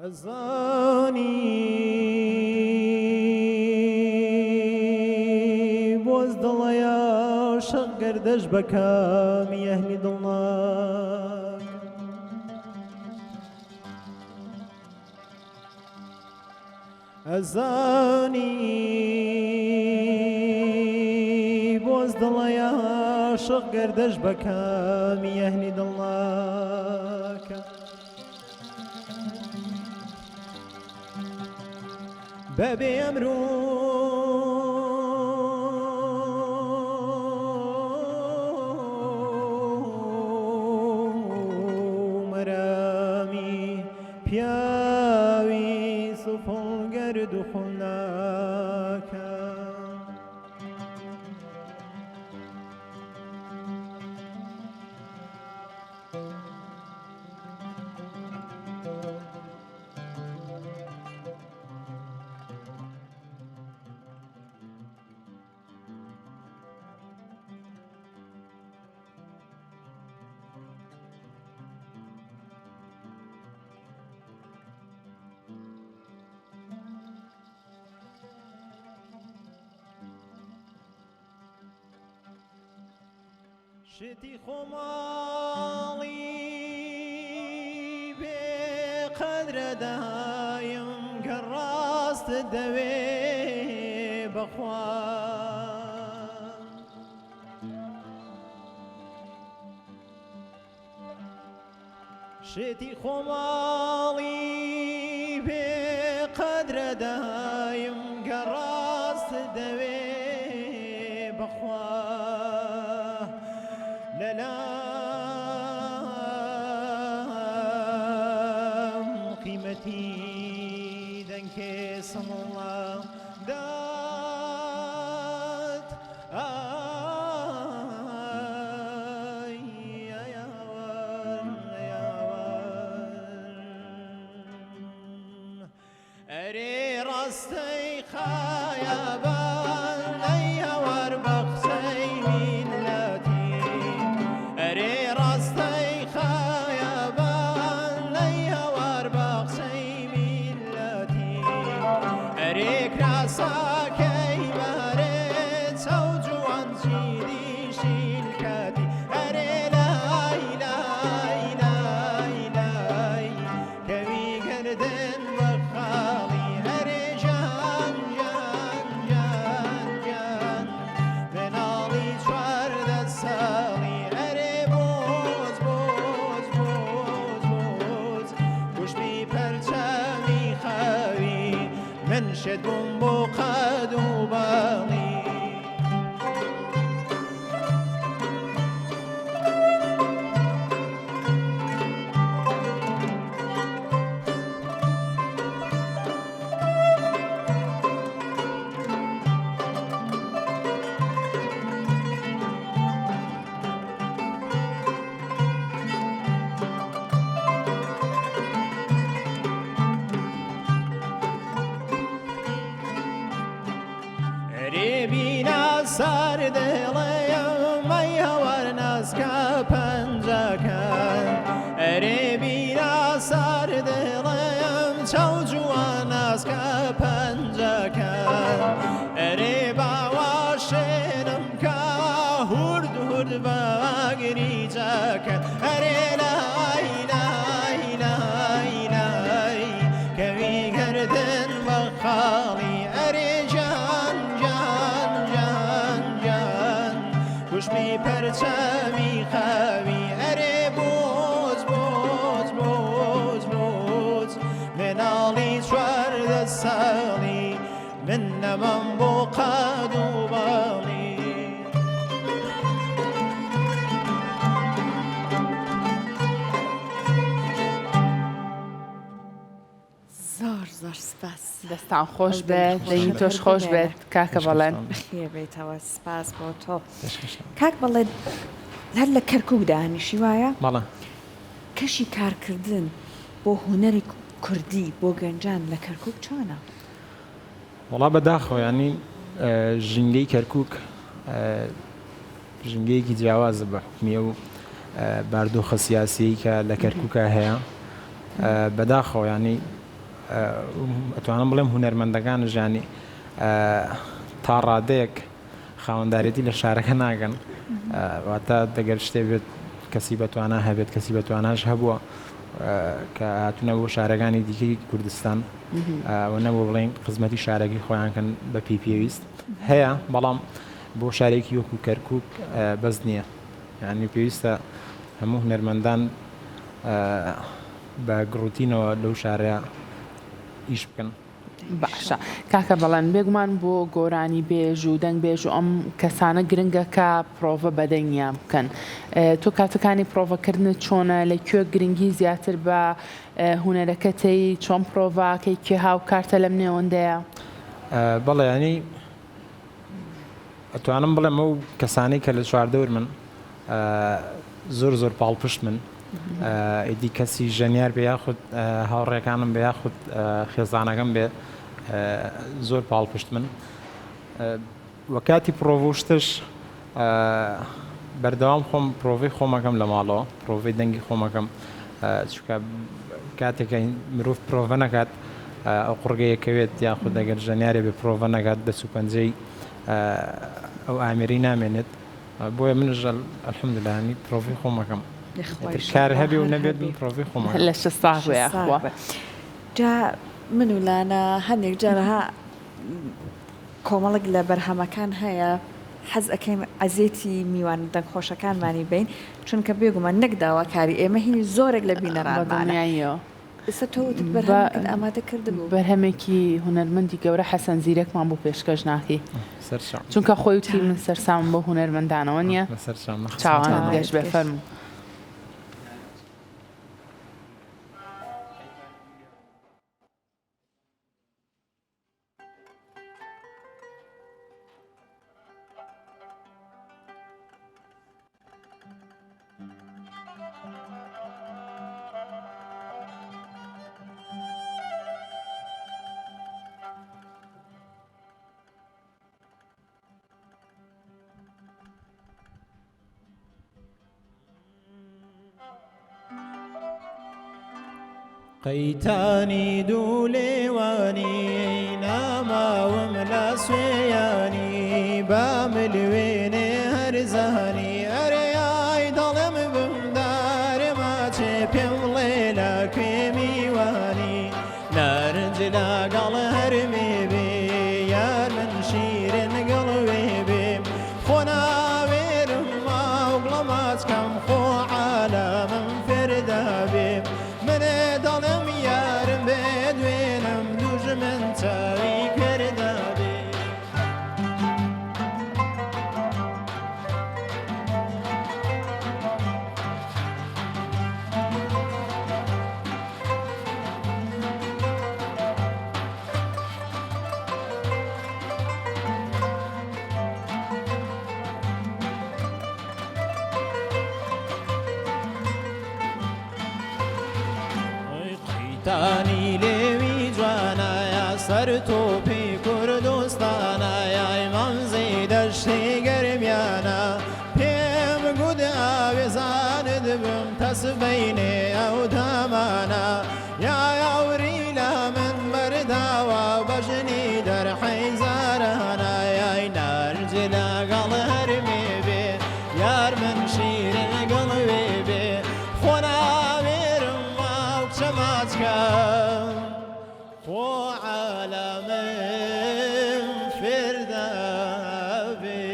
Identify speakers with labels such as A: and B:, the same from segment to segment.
A: الزاني بوزدل يا شقر دجبك ميهني ضلناك الزاني بوزدل يا شقر دجبك ميهني ضلناك بابي أمرو مرامي بياوي صفون قرد خلاك شتي خمالي بقدر دايم كراست الدوي بخوان شتي خمالي بقدر دايم كراست الدوي بخوان للام قيمتي دنك صم الله دات يا ورن أري راستي خيابان يا ور بخسي ملتي أري راستي خيابان يا ور بخسي ملتي أريك راسك يبارد سوجوان سيدي شيلكاتي أري لاي لاي لاي لاي كوي قردن بخالي أري جان جان جان جان من علي شورد السالي أري بوز بوز بوز بوز وش بي پرچمی خاوی من شدون بو قد و بالي ريبينا سار دليم ميا ورناس كابنجاكان ريبينا سار دليم چوجواناس كابنجاكان ريبا واشنم كهرد هرد باغري جاكان ري لاي لاي لاي لاي كوي قردن بخالي أري جان جان جان جان وش بي پرچمی خاوی أري بوز بوز بوز بوز من علي شورد السالي من نمم بو قد و بالي
B: زۆر سپاس
C: دەستان خۆش بێت دەی تۆش خۆش بێت کاکە بەڵێن
B: بەخێر بێتەوە سپاس بۆ تۆ کاک بەڵێ هەر لە کەرکووک دانیشی وایە
D: بەڵێ
B: کەشی کارکردن بۆ هونەری کوردی بۆ گەنجان لە کەرکووک چۆنە؟
D: وڵا بەداخەوە ینی ژینگەی کەرکووک ژینگەیەکی جیاوازە بە حکمیە و باردۆخە سیاسیی کە لە کەرکووکە هەیە بەداخەوە ینی ئەتوانم بڵێم هونەرمەندەکانش ینی تا ڕادەیەک خاوەنداریەتی لە شارەکە ناگەن واتە دەگەر شتێ بێت کەسی بەتوانە هەبێت کەسی بەتواناش هەبووە کە هاتوونە بۆ شارەکانی دیکەی کوردستان و نەبوو بڵێن خزمەتی شارەکەی خۆیانکەن بە پێویست هەیە بەڵام بۆ شارێکی وەکو کەرکووک بەس نییە یعنی پێویستە هەموو هونەرمەندان بە گڕوتینەوە لەو شارەیە ئیش بکەن.
C: باشە کاکە بەڵێن بێگومان بۆ گۆرانی بێژ و دەنگ بێژ و ئەم کەسانە گرنگە کە پرۆڤە بەدەنگیان بکەن. تۆ کاتەکانی پرۆڤەکردنت چۆنە لەکوێ گرنگی زیاتر بە هونەرەکەتی چۆن پرۆڤاکەی کوێ هاوکارتە لەم نێوەندەیە؟
D: بەڵێ ینی ئەتوانم بڵێم ئەو کەسانەی کە لە چواردەور من زۆر پاڵپشت من ئیدی کەسی ژەنیار بێ یاخود هاوڕێکانم بێ یاخود خێزانەکەم بێ زۆر پاڵپشت من وە کاتی پرۆڤشتش بەردەوام خۆم پرۆڤی خۆمەکەم لە ماڵەوە پرۆڤی دەنگی خۆمەکەم چونکە کاتێکە مرۆڤ پرۆڤە نەکات ئەو قوڕگەیەکەوێت یاخود دەگەر ژەنیارێ بێ پرۆڤە نەکات دەست و پەنجەی ئەو ئامێری نامێنێت بۆیە منژ ئەلحەمدولillah ینی پرۆڤی خۆمەکەم کار هەبێ و نەبێت پرۆڤی خۆمەکەم
C: لە شە ساغوێخوا
B: جا من و لانە هەندێک جارەها کۆمەڵک لە بەرهەمەکان هەیە حەز ئەەکەین ئەزێتی میوان دەنگخۆشەکانمانی بین چونکە بێگومان نەکداوە کاری ئێمە هینی زۆرێک لە بینەڕانماناییەوە ئێستا تۆ بەرهەمەکەن ئامادە کردبوو
C: بەرهەمێکی هونەرمەندی گەورە حەسەن زیرەکمان بۆ پێشکەش ناکەی چونکە خۆی وتی من سەرسام بۆ هونەرمەندانەوە نییە چاوانت گەشت بێ فەرموو.
A: قەیتانی دوو لێوانی ناماوم لە سوێیانی با ملوێنێ هەرزانی ئەرێیای دەڵێم بمدارێمە چێ پێم بڵێ لە کوێ میوانی نارنج لەگەڵ هەرمێ بێ یار من شیرن گەڵ وێ بێ خۆ ناوێرم ماوڵەماچکەم خۆ عالەمم فردا بێ منێ دەڵێم یارم بێ دوێنم دوژمن چاوی کردا بێ قەیتانی لێوی جوانایە سەر تۆپی کوردستانایە مەمزەی دەشتی گەرمیانە پێم گوت ئاوێزانت بم تەسبەینێ ئەو دامانە یا یاوری لە من بەرداوە بەژنی دەرحەیزارانە یای نارنج لەگەڵ هەرمێ بێ یار من شیرن گەڵ وێ بێ خۆ ناوێرم ماو کچەماچکەم خۆ عالەمم فردا بێ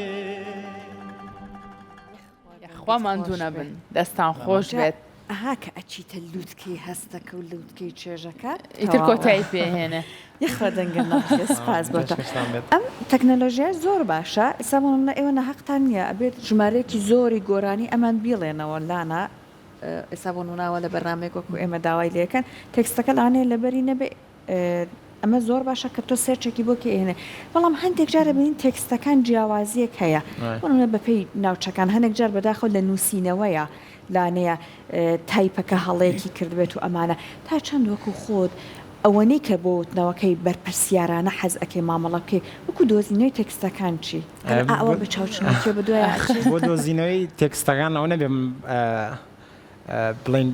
C: خوا ماندوو نەبن دەستان خۆش بێت.
B: ئەها کە ئەچیتە لووتکەی هەستەکە و لووتکەی چێژەکە
C: ئیتر کۆتایی پێهێنێ
B: یخوا دەنگە سپاس بۆتە. ئەم تەکنەلۆژیای زۆر باشە ئێستا ئێوە نەحەقتان نییە ئەبێت ژمارەیەکی زۆری گۆرانی ئەمان بیڵێنەوە لانە ئێستا بۆ ناوە لە بەرنامێک وەکو ئێمە داوای لەکەن تێکستەکە لاانێ لەبەری نەبێ ئەمە زۆر باشە کە تۆ سێرچێکی بۆ کێنێ بەڵام هەندێک جارە ببین تێکستەکان جیاوازیەک هەیە بۆنە بەپێی ناوچەکان هەندێک جار بەداخۆ لە نووسینەوەیە لانەیە تایپەکە هەڵەیەکی کردبێت و ئەمانە تا چەند وەکو خۆت ئەوەنەی کە بۆ وتنەوەکەی بەرپرسیارانە حەز ئەەکەی مامەڵە بکەی وەکو دۆزینەوەی تێکستەکان چی ئەوە بە چاوچنەکە بە دوای
D: بۆ دۆزینەوەی تێکستەکان ئەو نەبێ بڵین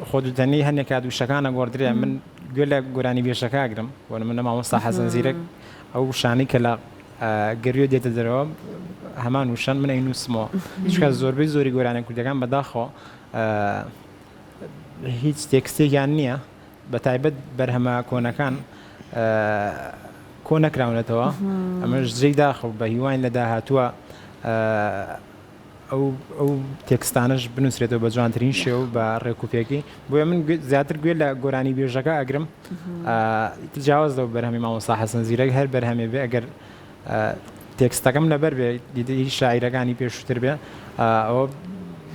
D: خۆدوتەنی هەندێک کادوشەکانە گۆڕدرێ من گوێ لە گۆرانی بێژەکەگرم وە منە مامۆستا حەسەن زیرەک ئەو شانەی کە لە گەروێ دێتە دەرەوە هەمان وشان من ئەینووسمەوە چکە زۆربەی زۆری گۆرانی کوردەکان بەداخۆ هیچ تێکستێکیان نییە بە تایبەت بەرهەمە کۆنەکان کۆ نەکراونەتەوە ئەمەش جێی داخە بە هیوان لە داهاتووە ئەو تێکستانش بنووسرێتەوە بە جوانترین شێو بە ڕێکوپێکی بۆیە من زیاتر گوێ لە گۆرانی بێژەکە ئەگرم جیاوازەوە بەرهەمی مامۆستا حەسەن زیرەک هەر بەرهەمێ بێ ئەگەر تێکستەکەم لەبەر بێ دیدی شاعیرەکانی پێشووتر بێ ئەوە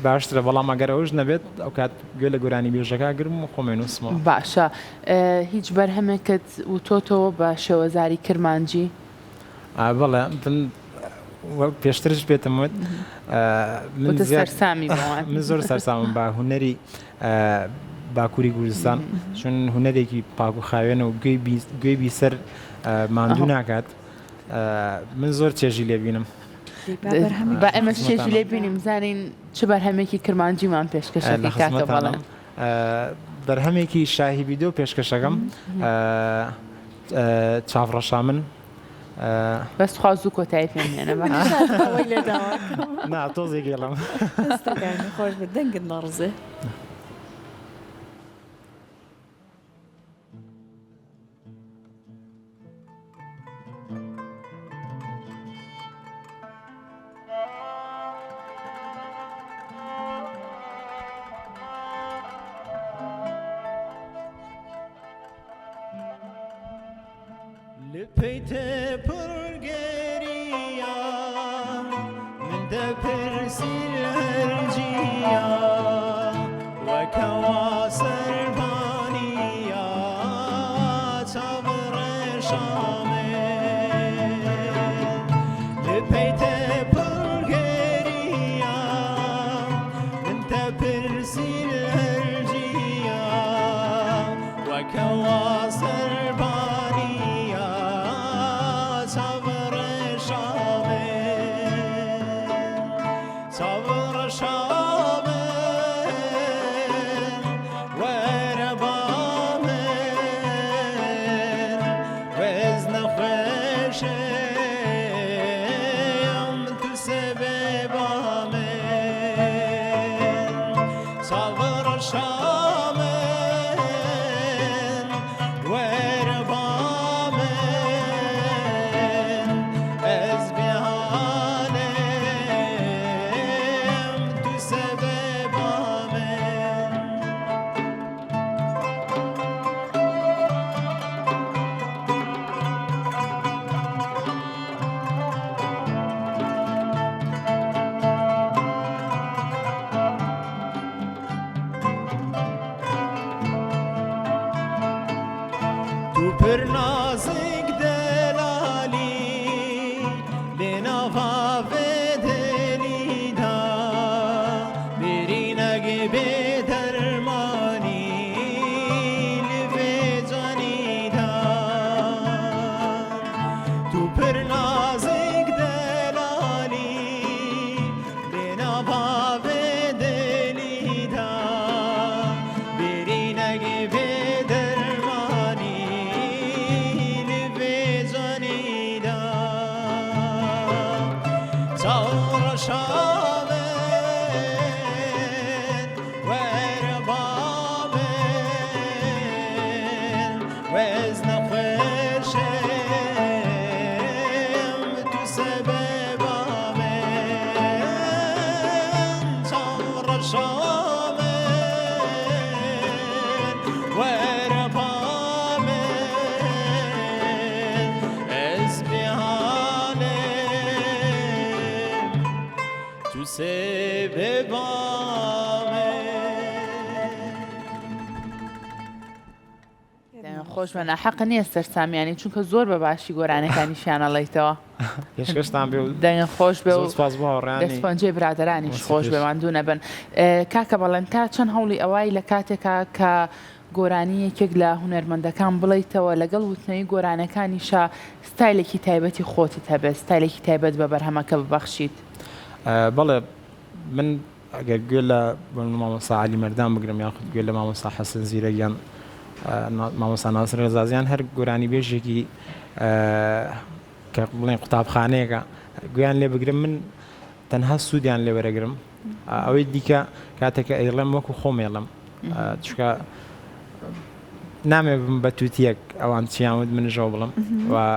D: باشترە بەڵام ئەگەر ئەوش نەبێت ئەو کات گوێ لە گۆرانی بێژەکە گرم و خۆمێ نووسمەوە.
C: باشە هیچ بەرهەمێکت وتۆتەوە بە شێوەزاری کرمانجی؟
D: بەڵێ پێشترش بێتم وت
C: سەرسامی
D: من زۆر سەرسامم بە هونەری باکووری کوردستان چون هونەرێکی پاک و خاوێنە و گوێی بیسەر ماندوو ناکات من زۆر چێژی لێبینم.
C: بە ئەمە چێژی لێ بینیم زانین چ بەرهەمێکی کرمانجیمان پێشکەشەکەی کاکە بەڵێن.
D: بەرهەمێکی شاهی ڤیدیۆ پێشکەشەکەم چاوڕەشا من
C: بەس خواز و کۆتایی پێمێنە
D: نا تۆزێ گێڵم
B: خۆش بە دەنگت نەڕزێ.
A: لپیته پرگریا من ده پرسیل هرجیا و کواسر بانیا چابر شامه لپیته پرگریا من ده پرسیل هرجیا و کواسر پر نازک دلالی لنوا دلی دا بری نگی به درمانی لوی جانی دا تو پر نازک دلالی لنوا دلی دا بری نگی به
C: خۆش بە ناحەق نییە سەرسامیانی چونکە زۆر بە باشی گۆرانەکانیشیان ئەڵێیتەوە.
D: پێشکەشتان بێ
C: دەنگە خۆش بێ و
D: سپاس بۆ هاوڕێیانی
C: دەستپەنجەی برادەرانیش خۆش بێوان دوو نەبن. کاکە بەڵێن تا چەند هەوڵی ئەوای لە کاتێکا کە گۆرانی یەکێک لە هونەرمەندەکان بڵیتەوە لەگەڵ وتنەی گۆرانەکانیشە ستایلێکی تایبەتی خۆتت هەبێت ستایلێکی تایبەت بە بەرهەمەکە ببەخشیت؟
D: بەڵێ من ئەگەر گوێ لە مامۆستا عەلی مەردان بگرم یاخود گوێ لە مامۆستا حەسەن زیرەکیان مامۆستا ناسر ڕێزازیان هەر گۆرانی بێژێکی کە بڵێن قوتابخانەیەکە گویان لێ بگرم من تەنها سوودیان لێ وەرەگرم ئەوەی دیکە کاتێکە ئەیڵێم وەکو خۆمێڵم چکە نامێ بم بە تووتیەک ئەوان چیانوت منژەوە بڵم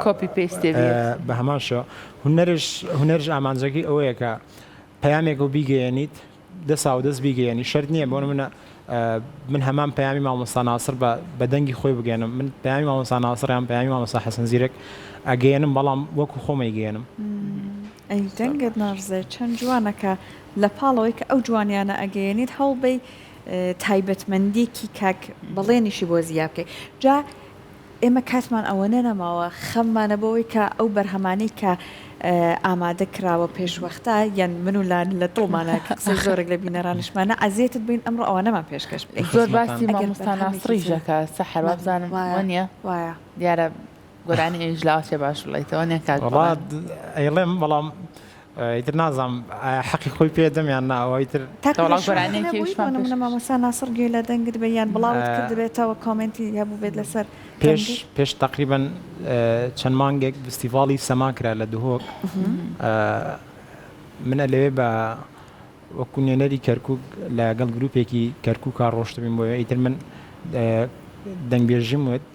C: کۆپی پێستێ
D: بە هەماشەوە هونەرش ئامانجەکەی ئەوەیە کە پەیامێک و بیگەیەنیت دەسا و دەست بیگەیەنی شەرت نییە بۆ منە من هەمان پەیامی مامۆستا ناسر بە دەنگی خۆی بگەێنم من پەیامی مامۆستا ناسر یان پەیامی مامۆستا حەسەن زیرەک ئەگەیەنم بەڵام وەکو خۆمەی گەێنم
B: ئەی دەنگت ناڕزێ چەند جوانەکە لە پاڵەوەی کە ئەو جوانیانە ئەگەیەنیت هەڵبەی تایبەتمەندێکی کاک بەڵێنیشی بۆ زیاد بکەیت جا ئێمە کاتمان ئەوە نەنەماوە خەممانە بەوەی کە ئەو بەرهەمانەی کە ئامادە کراوە پێشوەختە یان من و لاان لە دڵمانە قسە زۆرێک لە بینەرانشمانە ئازیێتت بین ئەمڕۆ ئەوە نەمان پێشکەش
C: زۆر باسی مامۆستا ناسریژەکە سەحر بزانم وانە
B: وایە
C: دیارە گۆرانی ئێژ لاوەێ باش بڵیتەوە نێ کات
D: ئەیڵێم بەڵام ئیتر نازانم حەقی خۆی پێدەم یان ناوەیتر
B: مامۆستا ناسر گوێ لە دەنگت بە یان بڵاوت کرد دەبێتەوە کامنتی هەبوو بێت لەسەر
D: پێش تقریبا چەند مانگێک فستیڤاڵی سەما کرا لە دهۆک منە لەوێ بە وەکو نوێنەری کەرکووک لەگەڵ گروپێکی کەرکووکا ڕۆشتبین بۆ ئیتر من دەنگبێژیم وت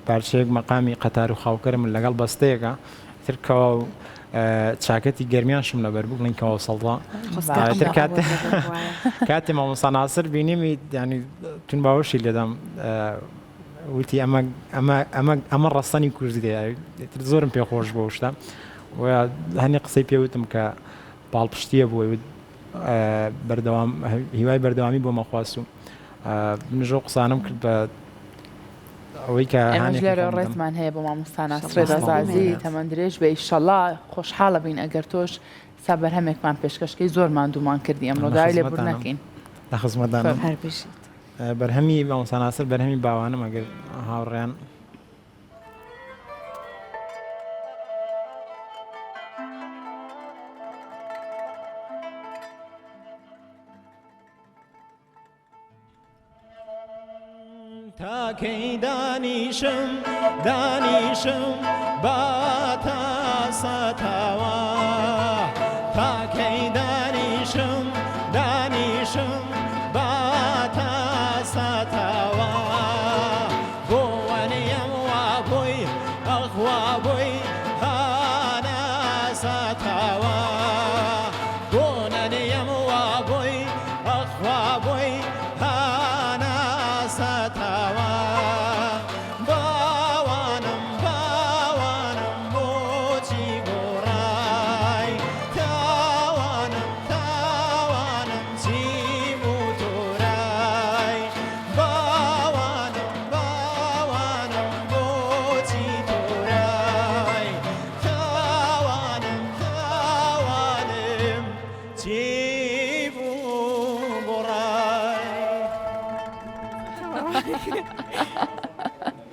D: پارچەیەک مەقامی قەتار و خاوکەرم لەگەڵ بەستەیەەکە ترکەوە چاکەتی گەرمیانشم لەبەر بوو بڵین کەەوە سەڵدا کاتێ مامۆستا ناسر بینیمی ینی تون باوەشی لێدام وتی ئەمە ڕستنی کوردی تر زۆرم پێخۆش بۆ شتا هەنی قسەی پێوتم کە باڵپشتیە بووی بەردەوام هیوای بەردەوامی بۆ مەخواست و منژۆ قسانم کرد بە ئەوەی کە
C: لەرە ڕێزمان هەیە بۆ مامۆستا ناسر ڕێزازی تەمەندرێژ بە ئیشەڵا خۆشحاڵە بین ئەگەر تۆش سا بەرهەمێکمان پێشکەشکەی زۆرمان دوومان کردی ئەمڕۆدای لێبور نەکەین
D: لە خزمەتدانم بەرهەمی مامۆستا ناسر بەرهەمی باوانم ئەگەر هاوڕێیان
A: تاکەی دانیشم با تاسەتاوە تاکەی دانیشم با تاسەتاوە بۆ وەنیم وا بووی ئەخوا بووی هانەسەتاوە بۆ نەنیم وا بووی ئەخوا بووی هانەسەتاوە باوانم بۆچی گۆڕای تاوانم چیم و تۆرای باوانم بۆچی تۆرای تاوانم چیم و گۆڕای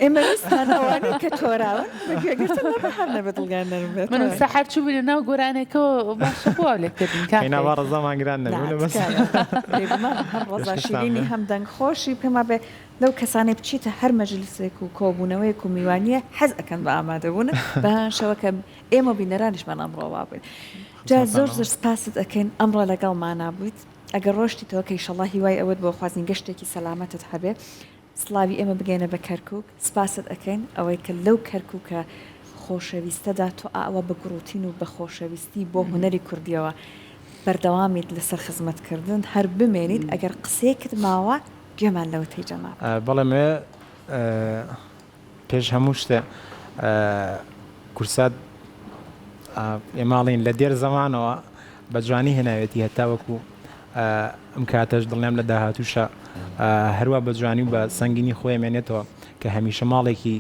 B: ئێمە ویستانەوانی کە تۆراون بەگوێگرتن لە بەهار نەبە دڵگان نەرم بێت
C: من سەحر چوو بووی لەناو گۆرانێکەوە باشە بۆ لێکردن
D: کەیناوا ڕزەمانگران نەبوو بەس
B: هەم ڕەزا شیرینی هەم دەنگ خۆشی پێما بێ لەو کەسانێ بچیتە هەر مەجلیسێک و کۆبوونەوەیەک و میوانیە حەز ئەکەن بە ئامادەبوون بەهان شەوەکە ئێمە بینەرانیشمان ئەمڕۆوا بووین جا زۆر سپاست ئەەکەین ئەمڕۆ لەگەڵمان بوویت ئەگەر ڕۆشتیتەوە کە ئیشەڵڵا هیوای ئەوەت بۆ خوازین گەشتێکی سەلامەتت هەبێ سڵاوی ئێمە بگەینە بە کەرکووک سپاست ئەەکەین ئەوەی کە لەو کەرکووکە خۆشەویستەدا تۆ ئەوە بە گروتین و بە خۆشەویستی بۆ هوەری کوردیەوە بەردەوامیت لەسەر خزمەتکردن هەر بمێنیت ئەگەر قسێکت ماوە گوێمان لەوە تێجەما
D: بەڵێمێ پێش هەموو شتێ کورسات ئێماڵین لە دێر زەمانەوە بە جوانی هێناوێتی هەتاوەکو ئەم کاتەش دڵنیام لە داهاتووشە هەروە بە جوانی و بە سەنگینی خۆی مێنێتەوە کە هەمیشە ماڵێکی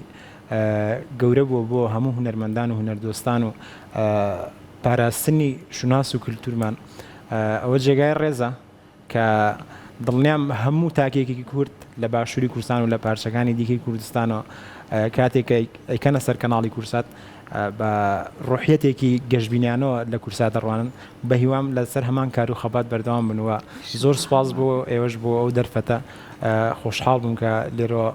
D: گەورە بووە بۆ هەموو هونەرمەندان و هونەردۆستان و پاراستنی شوناس و کللتورمان ئەوە جێگای ڕێزە کە دڵنیام هەموو تاکێکی کورد لە باشووری کوردستان و لە پارچەکانی دیکەی کوردستانەوە کاتێک ئەیکەنە سەر کەناڵی کورسات بە ڕۆحیەتێکی گەشتبینیانەوە لە کورسات دەڕوانن بە هیوام لەسەر هەمان کار و خەبات بەردەوام بنوە زۆر سپاس بۆ ئێوەش بۆ ئەو دەرفەتە خۆشحاڵ بووم کە لێرە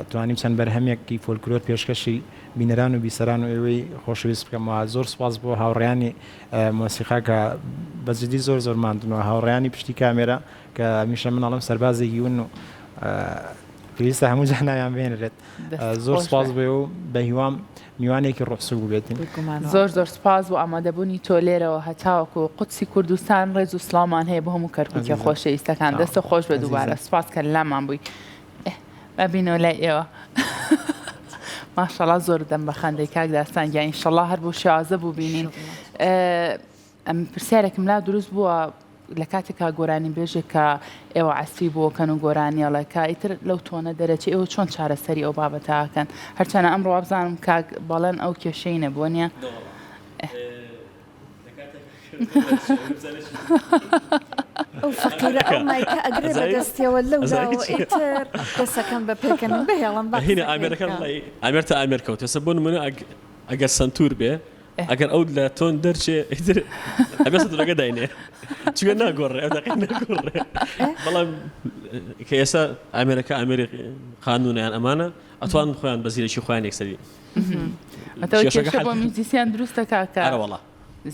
D: توانیم چەند بەرهەمێکی فۆلکلۆر پێشکەشی بینەران و بیسەران و ئێوەی خۆشەویست بکەمەوە زۆر سپاس بۆ هاوڕێیانی مۆسیقا کە بەجددی زۆر زۆر ماندنەوە هاوڕێیانی پشتی کامێرە کە میشە مناڵم سەربازێکی ون و پێویستە هەموو جاناویان بێنرێت زۆر سپاس بێ و بە هیوام میوانێکی ڕۆحسوو بێتین
C: زۆر زۆر سپاس بۆ ئامادەبوونی تۆ لێرەوە هەتاوەکو قودسی کوردستان ڕێز و سڵامان هەیە بۆ هەموو کەرکووتە خۆشەویستەکان دەستە خۆش بە دووبارە سپاس کە لامان بووی ببینەوە لای ئێوە ماشەڵا زۆر دەم بە خەندەی کاک داستان گیان ئینشەڵا هەر بۆ شازە بوو بینین ئەم پرسیارێکم لا دروست بووە لە کاتێکا گۆرانی بێژێک کە ئێوە عەسپی بۆکەن و گۆرانیەڵەکە ئیتر لەو تۆنە دەرەچێ ئێوە چۆن چارەسەری ئەو بابەتاکەن هەرچەنە ئەمڕۆ وابزانم کاک بەڵێن ئەو کێشەی نەبووە نیە
B: ئەو فەقیرە ئەو مایکە ئەگرێ بەدەستیەوە لەولاوە ئیتر دەسەکەم بە پێکەنم بهێڵم
E: هنا ئامێرەکان ئامێرتە ئامێر کەوتە سە بۆ نمونە ئەگەر سنتور بێ ئەگەر ئەو لە تۆن دەرچێ ئیتر ئەبێ سەدورەکە داینێ چگە ناگۆڕێ ئەو دەقی ناگۆڕێ بەڵام کە ئێستا ئامێرەکە ئامێری قانونیان ئەمانە ئەتوان خۆیان بە زیرەکی خۆیان یەکسەری
C: ئەتەوە کێشە بۆ میوزیسیان دروستە کاکە
E: ئەرەوەڵا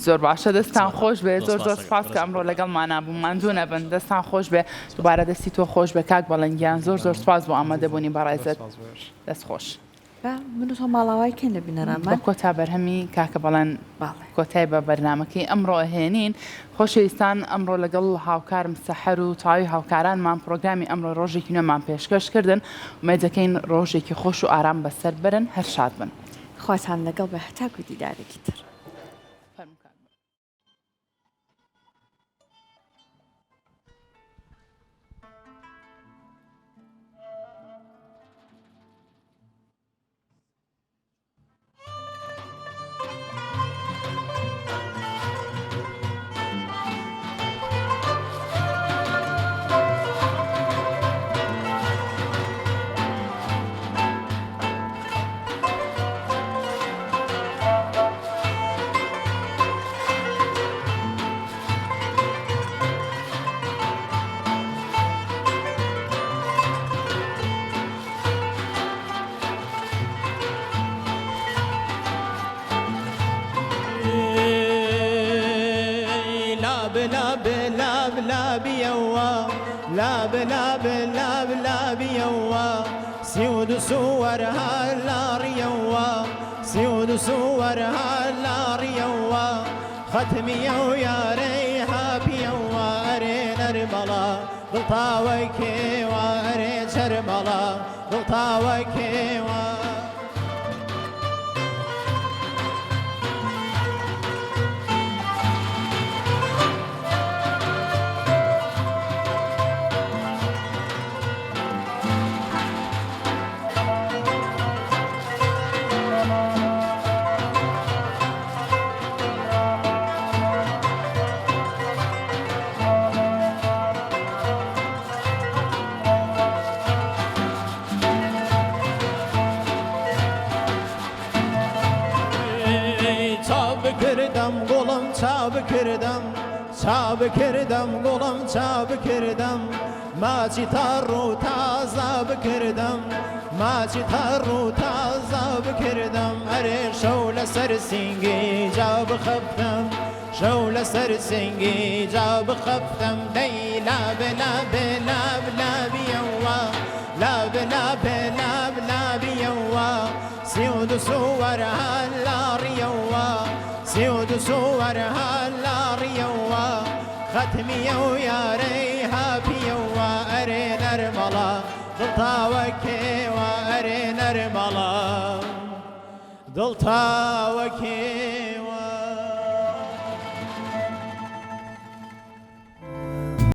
C: زۆر باشە دەستان خۆش بێ زۆر زۆر سپاس کە ئەمڕۆ لەگەڵمانە بوو ماندوو نەبن دەستان خۆش بێ دووبارە دەستی تۆ خۆش بێ کاک بەڵەنگیان زۆر زۆر سپاس بۆ ئامادەبوونی بەڕێزت دەست خۆش
B: من و تۆ ماڵاوای کەن لە بینەرانمان
C: کۆتا بەرهەمی کاکە بەڵێن کۆتای بە بەرنامەکەی ئەمڕۆ هێنین خۆشەویستان ئەمڕۆ لەگەڵ هاوکارم سەحەر و تاوی هاوکارانمان پرۆگرامی ئەمڕۆ ڕۆژێکی نوێمان پێشکەش کردن ومێدەکەین ڕۆژێکی خۆش و ئارام بەسەر برن هەر شاد بن
B: خواتان لەگەڵ بە هەتاکو دیدارێکی تر
A: سيود صورها النار سيود صورها النار ختمي ويا ريها بيوا أرين أرملا ضلطاوك وأرين شرملا ضلطاوك چاب کردم گلم چاب کردم ماچی تر رو تازه بکردم ماچی تر رو تازه بکردم اره شول سر سینگی جا بخفتم شول سر سینگی جا بخفتم دی لاب لاب لاب لاب یوا لاب لاب لاب لاب یوا سیود صور هالار یوا سيود صورها النار يوا ختمي ويا ريها بيوا أرين أرملا ضلطاوكي وأرين أرملا ضلطاوكي